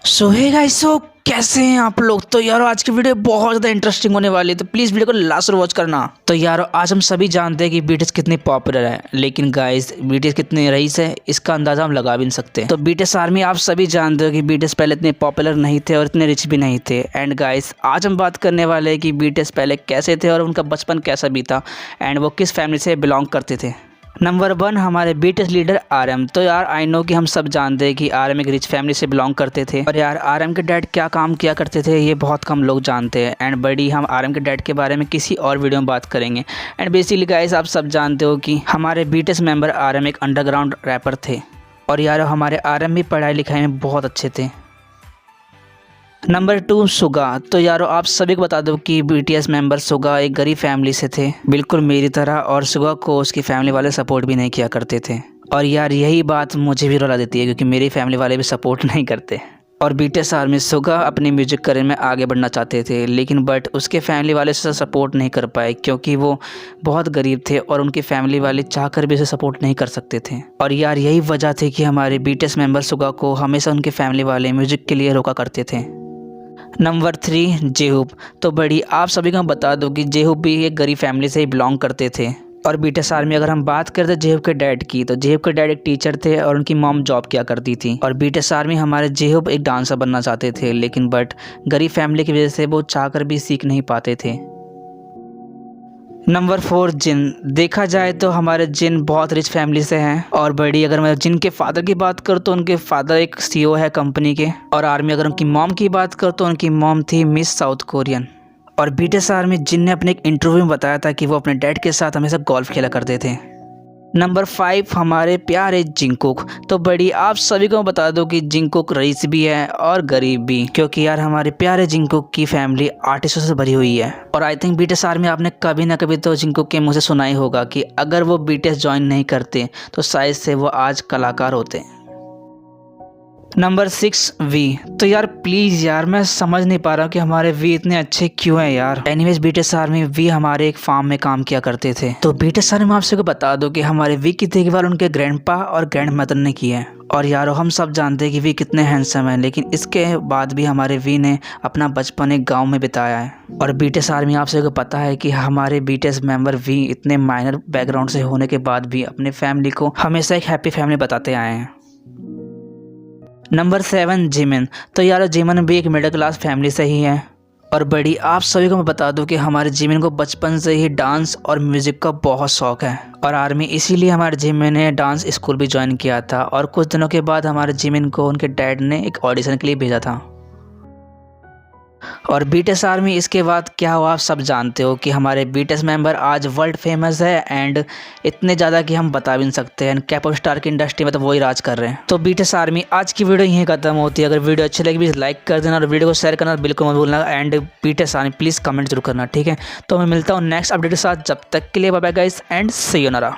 सो hey guys, सो कैसे हैं आप लोग। तो यारो आज की वीडियो बहुत ज़्यादा इंटरेस्टिंग होने वाली है, तो प्लीज़ वीडियो को लास्ट तक वॉच करना। तो यारो आज हम सभी जानते हैं कि बीटीएस कितनी पॉपुलर है, लेकिन गाइस बीटीएस कितने रईस है इसका अंदाज़ा हम लगा भी नहीं सकते। तो बीटीएस आर्मी आप सभी जानते हो कि बीटीएस पहले इतने पॉपुलर नहीं थे और इतने रिच भी नहीं थे। एंड गाइस आज हम बात करने वाले हैं कि बीटीएस पहले कैसे थे और उनका बचपन कैसा बीता एंड वो किस फैमिली से बिलोंग करते थे। नंबर 1 हमारे बीटीएस लीडर आरएम। तो यार आई नो कि हम सब जानते हैं कि आरएम एक रिच फैमिली से बिलोंग करते थे और यार आरएम के डैड क्या काम किया करते थे ये बहुत कम लोग जानते हैं। एंड बड़ी हम आरएम के डैड के बारे में किसी और वीडियो में बात करेंगे। एंड बेसिकली गाइस आप सब जानते हो कि हमारे बीटीएस मेंबर आरएम एक अंडरग्राउंड रैपर थे और यार हमारे आरएम भी पढ़ाई लिखाई में बहुत अच्छे थे। नंबर 2 सुगा। तो यारो आप सभी को बता दो कि बीटीएस मेंबर सुगा एक गरीब फैमिली से थे, बिल्कुल मेरी तरह। और सुगा को उसकी फैमिली वाले सपोर्ट भी नहीं किया करते थे और यार यही बात मुझे भी रुला देती है क्योंकि मेरी फैमिली वाले भी सपोर्ट नहीं करते। और बीटीएस आर्मी सुगा अपनी म्यूजिक करियर में आगे बढ़ना चाहते थे, लेकिन बट उसके फैमिली वाले से सपोर्ट नहीं कर पाए क्योंकि वो बहुत गरीब थे और उनकी फैमिली वाले चाहकर भी उसे सपोर्ट नहीं कर सकते थे। और यार यही वजह थी कि हमारे बीटीएस मेंबर सुगा को हमेशा उनके फैमिली वाले म्यूजिक के लिए रोका करते थे। नंबर 3 जेहूब। तो बड़ी आप सभी को बता दो कि जेहूब भी एक गरीब फैमिली से ही बिलोंग करते थे। और बीटीएस आर्मी अगर हम बात करते जेहूब के डैड की, तो जेहूब के डैड एक टीचर थे और उनकी मॉम जॉब किया करती थी। और बीटीएस आर्मी हमारे जेहूब एक डांसर बनना चाहते थे, लेकिन बट गरीब फैमिली की वजह से वो चाहकर भी सीख नहीं पाते थे। नंबर 4 जिन। देखा जाए तो हमारे जिन बहुत रिच फैमिली से हैं और बड़ी अगर मैं जिन के फादर की बात करूँ तो उनके फादर एक सीईओ है कंपनी के। और आर्मी अगर उनकी मॉम की बात करूँ तो उनकी मॉम थी मिस साउथ कोरियन। और बीटीएस आर्मी जिन ने अपने एक इंटरव्यू में बताया था कि वो अपने डैड के साथ हमेशा गोल्फ खेला करते थे। नंबर 5 हमारे प्यारे जिंगकुक। तो बड़ी आप सभी को बता दो कि जिंगकुक रईस भी है और गरीब भी, क्योंकि यार हमारे प्यारे जिंगकुक की फैमिली आर्टिस्टों से भरी हुई है। और आई थिंक बीटीएस आर्मी आपने कभी ना कभी तो जिंगकुक के मुंह से सुना ही होगा कि अगर वो बीटीएस ज्वाइन नहीं करते तो शायद से वो आज कलाकार होते। नंबर 6 वी। तो यार प्लीज़ यार मैं समझ नहीं पा रहा हूँ कि हमारे वी इतने अच्छे क्यों हैं यार। एनीवेज बीटीएस आर्मी वी हमारे एक फार्म में काम किया करते थे। तो बीटीएस आर्मी आपसे को बता दो कि हमारे वी की देखभाल उनके ग्रैंडपा और ग्रैंड मदर ने की है। और यारो हम सब जानते हैं कि वी कितने हैंडसम हैं, लेकिन इसके बाद भी हमारे वी ने अपना बचपन एक गाँव में बिताया है। और बीटीएस आर्मी आपसे को पता है कि हमारे बीटीएस मेंबर वी इतने माइनर बैकग्राउंड से होने के बाद भी अपने फैमिली को हमेशा एक हैप्पी फैमिली बताते आए हैं। Number 7 Jimin. तो यार जिमिन भी एक मिडिल क्लास फैमिली से ही है। और बड़ी आप सभी को मैं बता दूं कि हमारे जिमिन को बचपन से ही डांस और म्यूज़िक का बहुत शौक है। और आर्मी इसीलिए हमारे जिमिन ने डांस स्कूल भी ज्वाइन किया था और कुछ दिनों के बाद हमारे जिमिन को उनके डैड ने एक ऑडिशन के लिए भेजा था। और बीटीएस आर्मी इसके बाद क्या हुआ आप सब जानते हो कि हमारे बीटीएस मेंबर आज वर्ल्ड फेमस है एंड इतने ज़्यादा कि हम बता भी नहीं सकते हैं। कैपॉप स्टार की इंडस्ट्री में तो वही राज कर रहे हैं। तो बीटीएस आर्मी आज की वीडियो यहीं खत्म होती है। अगर वीडियो अच्छी लगी प्लीज़ लाइक कर देना और वीडियो को शेयर करना बिल्कुल मत भूलना। And BTS army please comment जरूर करना, ठीक है। तो मैं मिलता हूँ नेक्स्ट अपडेट के साथ, जब तक के लिए bye bye guys and see you नारा।